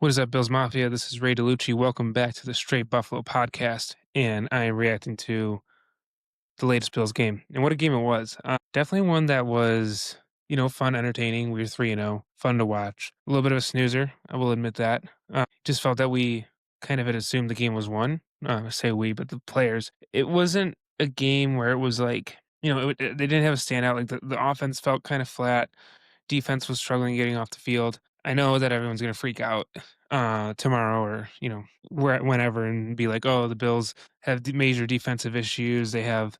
What is up, Bills Mafia? This is Ray DeLucci. Welcome back to the Straight Buffalo podcast. And I am reacting to the latest Bills game. And what a game it was. Definitely one that was, fun, entertaining. We were 3-0, fun to watch. A little bit of a snoozer, I will admit that. Just felt that we kind of had assumed the game was won. I say we, but the players. It wasn't a game where it was like, they didn't have a standout. Like the offense felt kind of flat. Defense was struggling getting off the field. I know that everyone's gonna freak out tomorrow or whenever and be like, "Oh, the Bills have major defensive issues. They have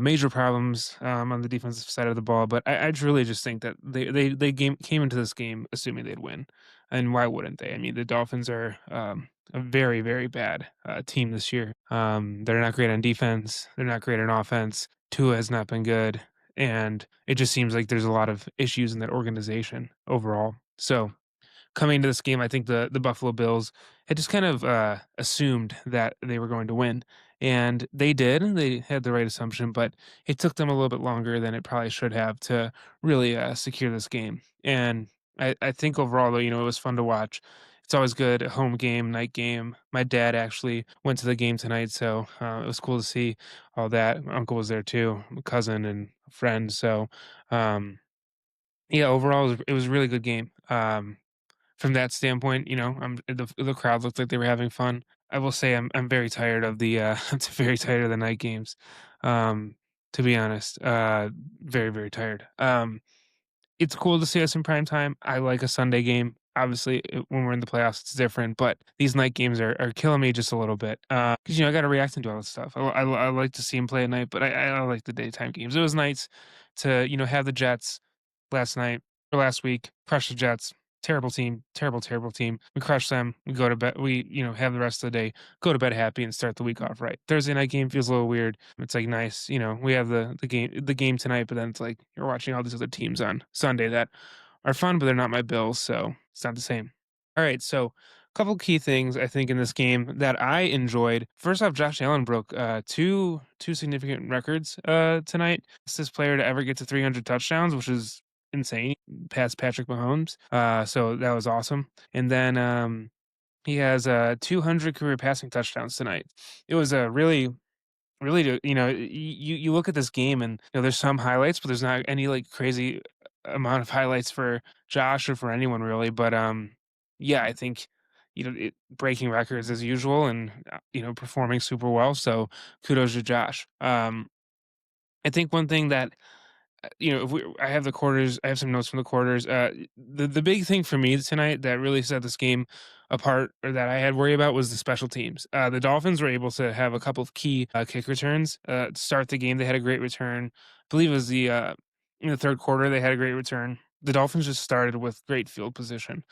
major problems on the defensive side of the ball." But I truly just think that they came into this game assuming they'd win, and why wouldn't they? I mean, the Dolphins are a very very bad team this year. They're not great on defense. They're not great on offense. Tua has not been good. And it just seems like there's a lot of issues in that organization overall. So coming into this game, I think the Buffalo Bills had just kind of assumed that they were going to win, and they did. They had the right assumption, but it took them a little bit longer than it probably should have to really secure this game. And I think overall, though, it was fun to watch. It's always good, a home game, night game. My dad actually went to the game tonight, so it was cool to see all that. My uncle was there too, my cousin and a friend. So, yeah, overall, it was a really good game. From that standpoint, the crowd looked like they were having fun. I will say I'm very tired of the I'm very tired of the night games. Um, to be honest, very very tired. It's cool to see us in prime time. I like a Sunday game. Obviously, when we're in the playoffs, it's different. But these night games are killing me just a little bit because I got to react to all this stuff. I like to see him play at night, but I like the daytime games. It was nice to have the Jets last night or last week crush the Jets. Terrible team, terrible, terrible team. We crush them. We go to bed. We have the rest of the day, go to bed happy, and start the week off right. Thursday night game feels a little weird. It's like nice, we have the game tonight, but then it's like you're watching all these other teams on Sunday that are fun, but they're not my Bills, so it's not the same. All right, so a couple key things I think in this game that I enjoyed. First off, Josh Allen broke two significant records tonight. It's this player to ever get to 300 touchdowns, which is insane, past Patrick Mahomes. So that was awesome. And then he has 200 career passing touchdowns tonight. It was a really, you look at this game and there's some highlights, but there's not any like crazy amount of highlights for Josh or for anyone really. But yeah, I think breaking records as usual and performing super well. So kudos to Josh. I think one thing that if I have the quarters, I have some notes from the quarters. The big thing for me tonight that really set this game apart, or that I had worry about, was the special teams. The Dolphins were able to have a couple of key kick returns to start the game. They had a great return. I believe it was the in the third quarter they had a great return. The Dolphins just started with great field position,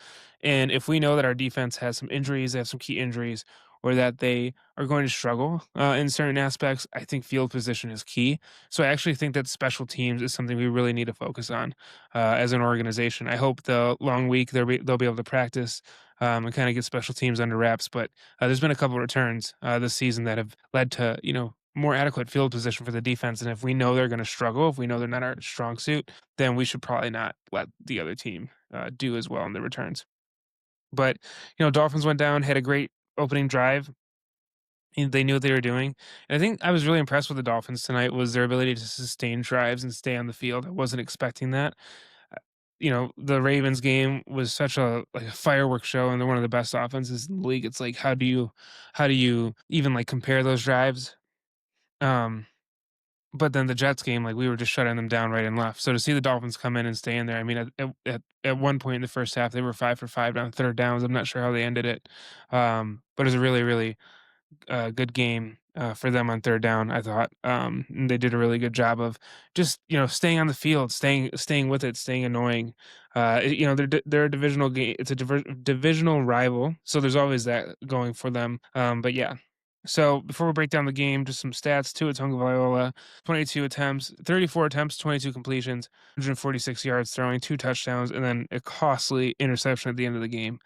and if we know that our defense has some injuries, they have some key injuries, or that they are going to struggle in certain aspects, I think field position is key. So I actually think that special teams is something we really need to focus on as an organization. I hope the long week they'll be able to practice and kind of get special teams under wraps. But there's been a couple of returns this season that have led to more adequate field position for the defense. And if we know they're going to struggle, if we know they're not our strong suit, then we should probably not let the other team do as well in the returns. But Dolphins went down, had a great opening drive, and they knew what they were doing. And I think I was really impressed with the Dolphins tonight was their ability to sustain drives and stay on the field. I wasn't expecting that. The Ravens game was such a fireworks show, and they're one of the best offenses in the league. It's like how do you even like compare those drives? Um, but then the Jets game, like we were just shutting them down right and left. So to see the Dolphins come in and stay in there, I mean, at one point in the first half, they were 5 for 5 on third downs. I'm not sure how they ended it, but it was a really really good game for them on third down. I thought and they did a really good job of just staying on the field, staying with it, staying annoying. They're a divisional game. It's a divisional rival, so there's always that going for them. But yeah. So before we break down the game, just some stats. Tua Tagovailoa, 22 attempts, 34 attempts, 22 completions, 146 yards throwing, 2 touchdowns, and then a costly interception at the end of the game.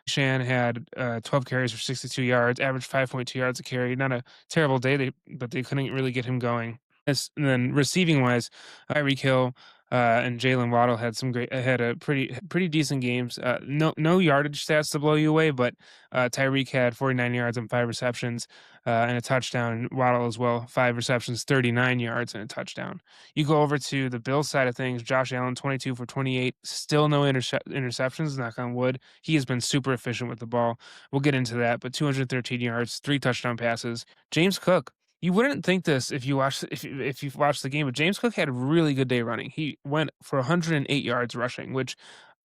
Shan had 12 carries for 62 yards, averaged 5.2 yards a carry. Not a terrible day, but they couldn't really get him going. And then receiving wise, Tyreek Hill, and Jalen Waddle had a pretty decent games. No yardage stats to blow you away, but Tyreek had 49 yards and 5 receptions and a touchdown. And Waddle as well, 5 receptions, 39 yards and a touchdown. You go over to the Bills side of things. Josh Allen, 22 for 28, still no interceptions. Knock on wood. He has been super efficient with the ball. We'll get into that, but 213 yards, 3 touchdown passes. James Cook, you wouldn't think this if you've watched the game, but James Cook had a really good day running. He went for 108 yards rushing, which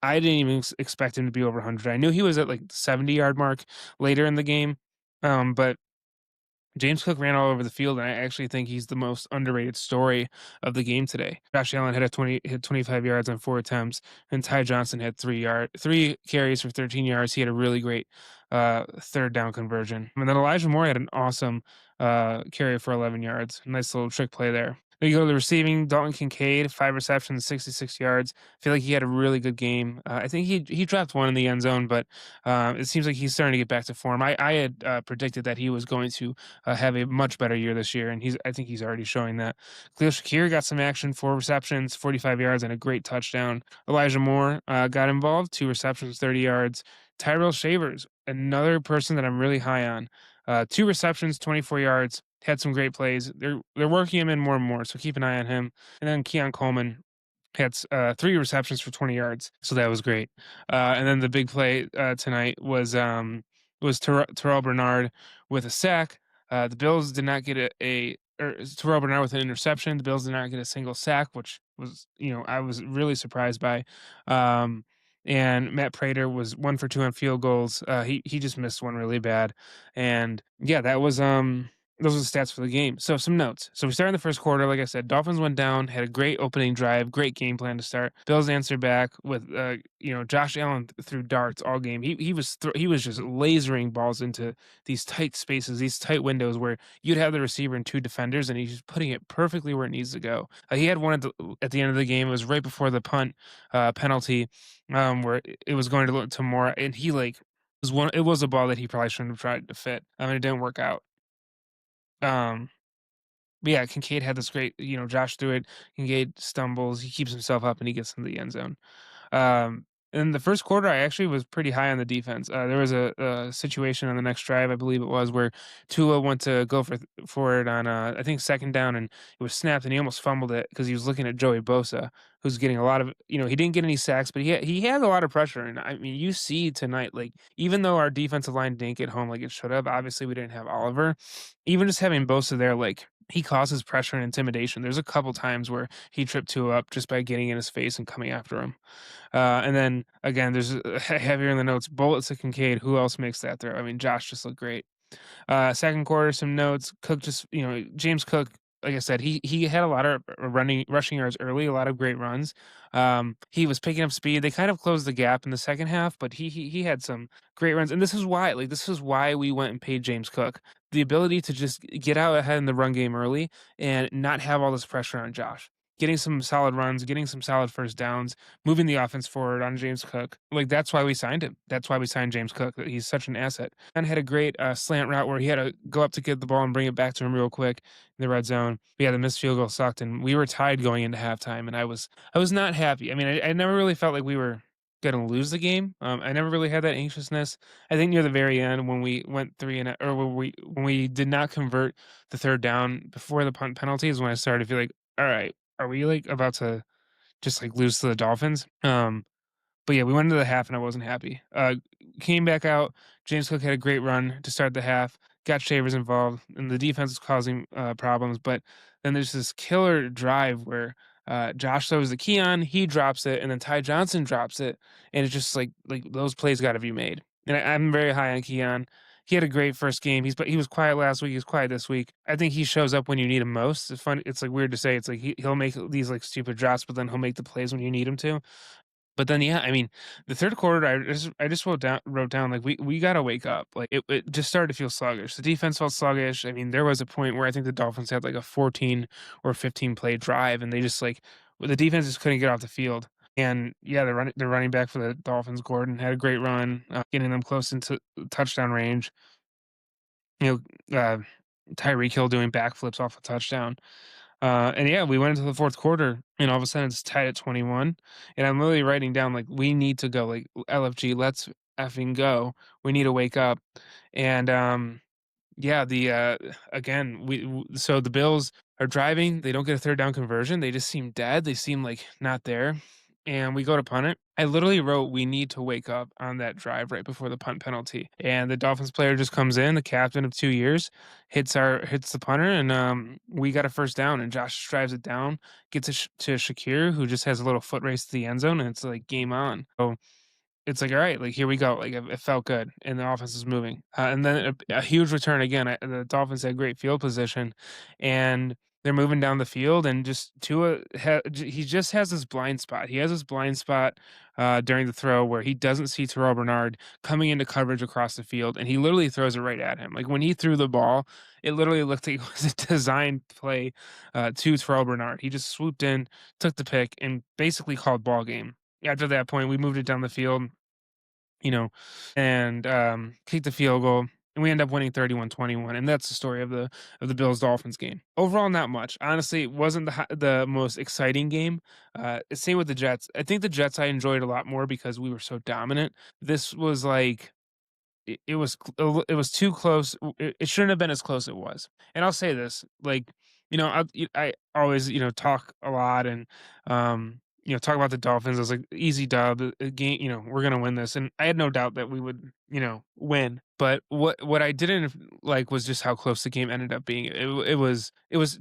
I didn't even expect him to be over 100. I knew he was at like the 70-yard mark later in the game, but James Cook ran all over the field, and I actually think he's the most underrated story of the game today. Josh Allen had 25 yards on 4 attempts, and Ty Johnson had 3 carries for 13 yards. He had a really great third down conversion. And then Elijah Moore had an awesome carry for 11 yards. Nice little trick play there. Then you go to the receiving, Dalton Kincaid, 5 receptions, 66 yards. I feel like he had a really good game. I think he dropped one in the end zone, but it seems like he's starting to get back to form. I had predicted that he was going to have a much better year this year, and I think he's already showing that. Khalil Shakir got some action, 4 receptions, 45 yards, and a great touchdown. Elijah Moore got involved, 2 receptions, 30 yards. Tyrell Shavers, another person that I'm really high on, 2 receptions, 24 yards. Had some great plays. They're working him in more and more, so keep an eye on him. And then Keon Coleman had 3 receptions for 20 yards, so that was great. And then the big play tonight was Terrell Bernard with a sack. The Bills did not get Terrell Bernard with an interception. The Bills did not get a single sack, which was I was really surprised by. Um, and Matt Prater was 1 for 2 on field goals. He just missed one really bad, and yeah, that was those are the stats for the game. So some notes. So we started in the first quarter. Like I said, Dolphins went down, had a great opening drive, great game plan to start. Bills answered back with Josh Allen threw darts all game. He was just lasering balls into these tight spaces, these tight windows where you'd have the receiver and 2 defenders, and he's just putting it perfectly where it needs to go. He had one at the end of the game. It was right before the punt penalty, where it was going to look to more, and he like was one. It was a ball that he probably shouldn't have tried to fit. I mean, it didn't work out. Um, but yeah, Kincaid had this great, Josh threw it. Kincaid stumbles, he keeps himself up, and he gets in the end zone. Um, in the first quarter, I actually was pretty high on the defense. There was a situation on the next drive, I believe it was, where Tua went to go for it on I think second down, and it was snapped, and he almost fumbled it because he was looking at Joey Bosa, who's getting a lot of, he didn't get any sacks, but he had a lot of pressure. And I mean, you see tonight, like even though our defensive line didn't get home like it should have, obviously we didn't have Oliver. Even just having Bosa there, like he causes pressure and intimidation. There's a couple times where he tripped Tua up just by getting in his face and coming after him. And then again, there's heavier in the notes. Bullets to Kincaid. Who else makes that throw? I mean, Josh just looked great. Second quarter, some notes. Cook just, James Cook, like I said, he had a lot of rushing yards early, a lot of great runs. He was picking up speed. They kind of closed the gap in the second half, but he had some great runs. And this is why we went and paid James Cook. The ability to just get out ahead in the run game early and not have all this pressure on Josh. Getting some solid runs, getting some solid first downs, moving the offense forward on James Cook. Like that's why we signed him. That's why we signed James Cook. He's such an asset. And had a great slant route where he had to go up to get the ball and bring it back to him real quick in the red zone. But yeah, the missed field goal sucked, and we were tied going into halftime, and I was not happy. I mean, I never really felt like we were gonna lose the game. I never really had that anxiousness. I think near the very end when we went or when we did not convert the third down before the punt penalty is when I started to feel like, all right, are we like about to just like lose to the Dolphins? But yeah, we went into the half and I wasn't happy. Came back out. James Cook had a great run to start the half. Got Shavers involved, and the defense was causing problems. But then there's this killer drive where Josh throws the Keon, he drops it, and then Ty Johnson drops it, and it's just like those plays got to be made. And I'm very high on Keon. He had a great first game. He was quiet last week. He's quiet this week. I think he shows up when you need him most. It's fun. It's like weird to say. It's like he'll make these like stupid drops, but then he'll make the plays when you need him to. But then, yeah, I mean, the third quarter, I just wrote down like we gotta wake up. Like it just started to feel sluggish. The defense felt sluggish. I mean, there was a point where I think the Dolphins had like a 14 or 15 play drive, and they just like the defense just couldn't get off the field. And yeah, the running back for the Dolphins, Gordon, had a great run, getting them close into touchdown range. You Tyreek Hill doing backflips off a touchdown. And yeah, we went into the fourth quarter, and all of a sudden it's tied at 21. And I'm literally writing down like, we need to go, like LFG, let's effing go. We need to wake up. And yeah, again, so the Bills are driving, they don't get a third down conversion, they just seem dead, they seem like not there, and we go to punt it. I literally wrote, "We need to wake up" on that drive right before the punt penalty, and the Dolphins player just comes in, the captain of 2 years, hits the punter, and, we got a first down, and Josh drives it down, gets it to Shakir, who just has a little foot race to the end zone, and it's like, game on. So it's like, "Alright, like, here we go." Like, it felt good, and the offense is moving. And then a huge return again. The Dolphins had great field position, and they're moving down the field, and just Tua he just has this blind spot. He has this blind spot, during the throw where he doesn't see Terrell Bernard coming into coverage across the field, and he literally throws it right at him. Like, when he threw the ball, it literally looked like it was a designed play, to Terrell Bernard. He just swooped in, took the pick, and basically called ball game. After that point, we moved it down the field, you know, and kicked the field goal, and we end up winning 31-21, and that's the story of the Bills Dolphins game. Overall, not much. Honestly, it wasn't the most exciting game. Same with the Jets. I think the Jets I enjoyed a lot more because we were so dominant. This was like it was it was too close. It shouldn't have been as close it was. And I'll say this, like, I always, talk a lot and talk about the Dolphins. I was like, easy dub, game. We're gonna win this, and I had no doubt that we would, win. But what I didn't like was just how close the game ended up being. It was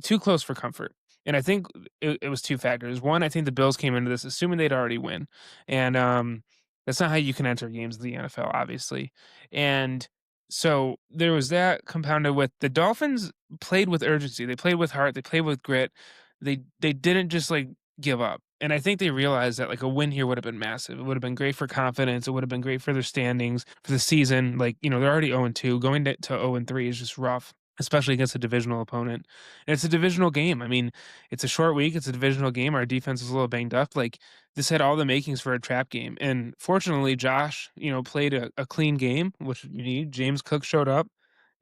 too close for comfort. And I think it was two factors. One, I think the Bills came into this assuming they'd already win, and that's not how you can enter games in the NFL, obviously. And so there was that compounded with the Dolphins played with urgency. They played with heart. They played with grit. They didn't just like give up. And I think they realized that like a win here would have been massive. It would have been great for confidence. It would have been great for their standings for the season. Like, they're already 0-2. Going to 0-3 is just rough, especially against a divisional opponent. And it's a divisional game. I mean, it's a short week. It's a divisional game. Our defense is a little banged up. Like, this had all the makings for a trap game. And fortunately, Josh, played a clean game, which you need. James Cook showed up.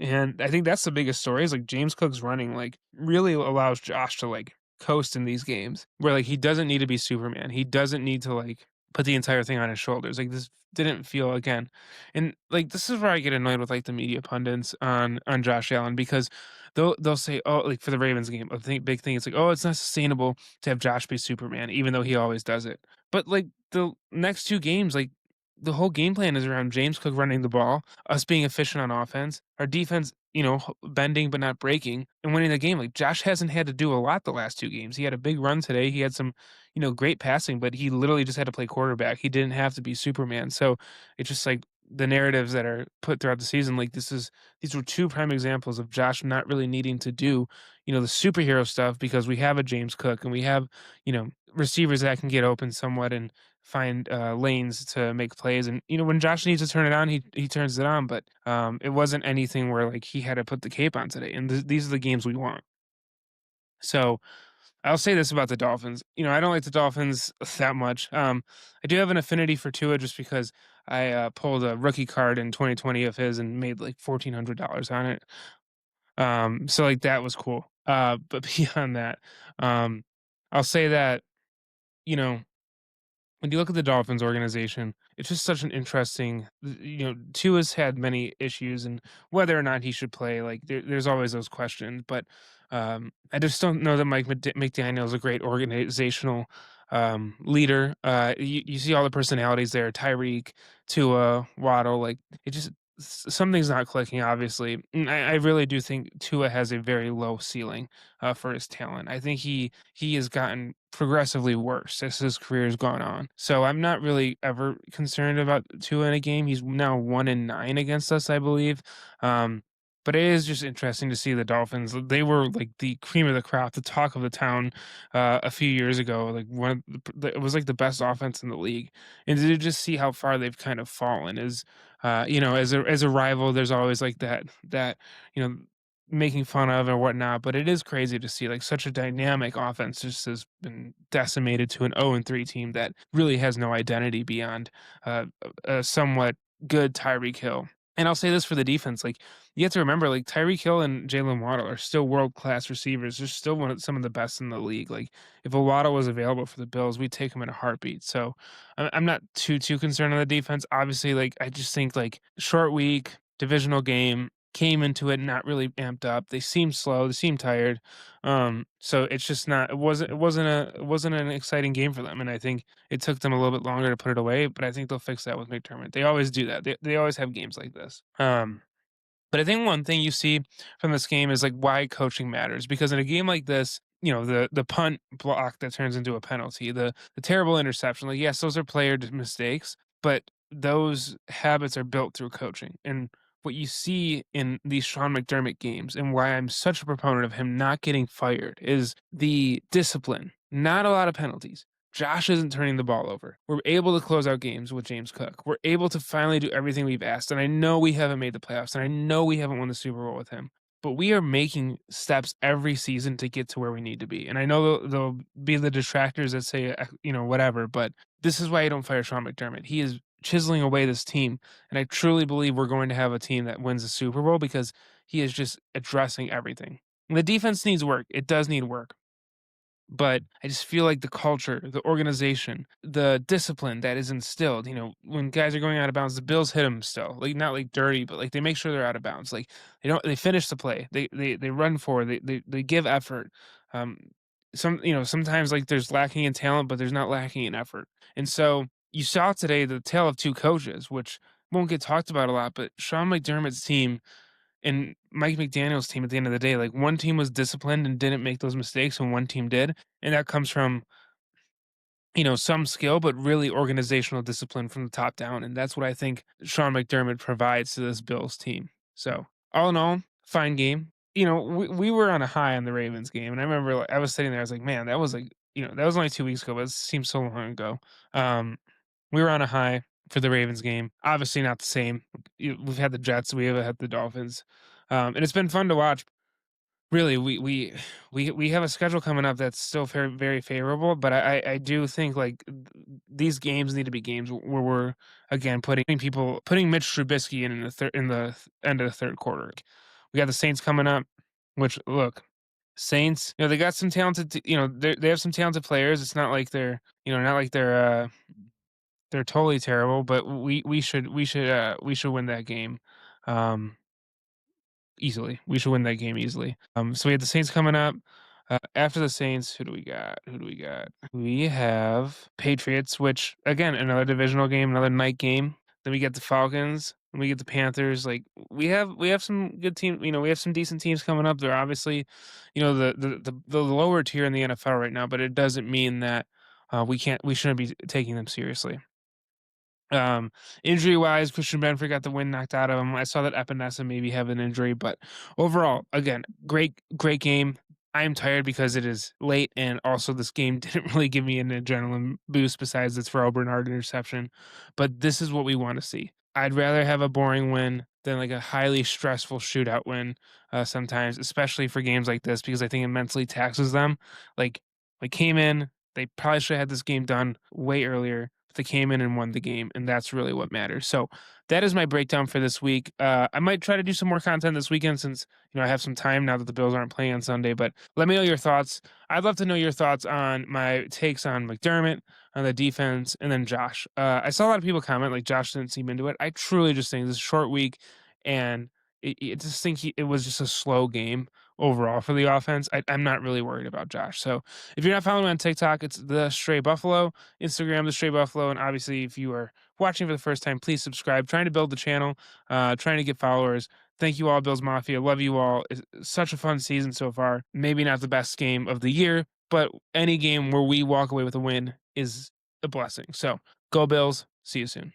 And I think that's the biggest story is like James Cook's running like really allows Josh to like coast in these games where like he doesn't need to be Superman. He doesn't need to like put the entire thing on his shoulders. Like this didn't feel again. And like this is where I get annoyed with like the media pundits on Josh Allen because they'll say, oh, like for the Ravens game, a big thing, it's like, oh, it's not sustainable to have Josh be Superman, even though he always does it. But like the next two games, like the whole game plan is around James Cook running the ball, us being efficient on offense, our defense, bending but not breaking, and winning the game. Like Josh hasn't had to do a lot the last two games. He had a big run today. He had some, great passing, but he literally just had to play quarterback. He didn't have to be Superman. So it's just like the narratives that are put throughout the season. Like these were two prime examples of Josh not really needing to do, the superhero stuff because we have a James Cook and we have, receivers that can get open somewhat and find lanes to make plays. And when Josh needs to turn it on, he turns it on. But it wasn't anything where like he had to put the cape on today. And these are the games we want. So I'll say this about the Dolphins. I don't like the Dolphins that much. I do have an affinity for Tua just because I pulled a rookie card in 2020 of his and made like $1,400 on it. So like that was cool. But beyond that, um, I'll say that you know when you look at the Dolphins organization, it's just such an interesting. Tua's had many issues, and whether or not he should play, like there's always those questions. But I just don't know that McDaniel is a great organizational leader. You see all the personalities there: Tyreek, Tua, Waddle. Like it just something's not clicking. Obviously, and I really do think Tua has a very low ceiling for his talent. I think he has gotten progressively worse as his career has gone on. So I'm not really ever concerned about Tua in a game. He's now 1-9 against us, I believe. But it is just interesting to see the Dolphins. They were like the cream of the crop, the talk of the town a few years ago. Like it was like the best offense in the league, and to just see how far they've kind of fallen is, as a rival, there's always like that you know making fun of or whatnot, but it is crazy to see like such a dynamic offense just has been decimated to an 0-3 team that really has no identity beyond a somewhat good Tyreek Hill. And I'll say this for the defense, like, you have to remember, like, Tyreek Hill and Jalen Waddle are still world-class receivers. They're still some of the best in the league. Like, if a Waddle was available for the Bills, we'd take him in a heartbeat. So, I'm not too concerned on the defense. Obviously, like, I just think, like, short week, divisional game, came into it not really amped up. They seemed slow, they seemed tired. So it's just not it wasn't an exciting game for them, and I think it took them a little bit longer to put it away, but I think they'll fix that with McDermott. They always do that. They always have games like this. But I think one thing you see from this game is like why coaching matters because in a game like this, the punt block that turns into a penalty, the terrible interception, like yes, those are player mistakes, but those habits are built through coaching. And what you see in these Sean McDermott games and why I'm such a proponent of him not getting fired is the discipline. Not a lot of penalties. Josh isn't turning the ball over. We're able to close out games with James Cook. We're able to finally do everything we've asked. And I know we haven't made the playoffs, and I know we haven't won the Super Bowl with him, but we are making steps every season to get to where we need to be. And I know there'll be the detractors that say, whatever, but this is why you don't fire Sean McDermott. He is chiseling away this team. And I truly believe we're going to have a team that wins the Super Bowl because he is just addressing everything. And the defense needs work. It does need work. But I just feel like the culture, the organization, the discipline that is instilled, when guys are going out of bounds, the Bills hit them still. Like not like dirty, but like they make sure they're out of bounds. Like they finish the play. They run forward. They give effort. Um sometimes like there's lacking in talent, but there's not lacking in effort. And so you saw today the tale of two coaches, which won't get talked about a lot, but Sean McDermott's team and Mike McDaniel's team at the end of the day, like one team was disciplined and didn't make those mistakes, and one team did. And that comes from, some skill, but really organizational discipline from the top down. And that's what I think Sean McDermott provides to this Bills team. So, all in all, fine game. We were on a high on the Ravens game. And I remember like, I was sitting there, I was like, man, that was like, that was only 2 weeks ago, but it seems so long ago. We were on a high for the Ravens game. Obviously, not the same. We've had the Jets, we have had the Dolphins, and it's been fun to watch. Really, we have a schedule coming up that's still very very favorable, but I do think like these games need to be games where we're again putting Mitch Trubisky in the end of the third quarter. We got the Saints coming up, which look Saints, they got some talented, they have some talented players. It's not like not like they're totally terrible, but we should win that game, um, easily. We should win that game easily. So we have the Saints coming up. After the Saints, who do we got? Who do we got? We have Patriots, which again another divisional game, another night game. Then we get the Falcons, and we get the Panthers. Like we have some good team. We have some decent teams coming up. They're obviously, the lower tier in the NFL right now, but it doesn't mean that we shouldn't be taking them seriously. Injury wise, Christian Benford got the wind knocked out of him. I saw that Epinesa maybe have an injury, but overall, again, great game. I am tired because it is late, and also this game didn't really give me an adrenaline boost besides its Farrell Bernard interception. But this is what we want to see. I'd rather have a boring win than like a highly stressful shootout win. Sometimes, especially for games like this, because I think it mentally taxes them. Like, they came in, they probably should have had this game done way earlier. They came in and won the game, and that's really what matters. So that is my breakdown for this week. I might try to do some more content this weekend since I have some time now that the Bills aren't playing on Sunday. But let me know your thoughts. I'd love to know your thoughts on my takes on McDermott, on the defense, and then Josh. I saw a lot of people comment like Josh didn't seem into it. I truly just think this is a short week, and just think it was just a slow game overall for the offense. I'm not really worried about Josh. So if you're not following me on TikTok, it's the Stray Buffalo, Instagram the Stray Buffalo, and obviously if you are watching for the first time, please subscribe. Trying to build the channel, trying to get followers. Thank you all, Bills Mafia. Love you all. It's such a fun season so far. Maybe not the best game of the year, but any game where we walk away with a win is a blessing. So go Bills. See you soon.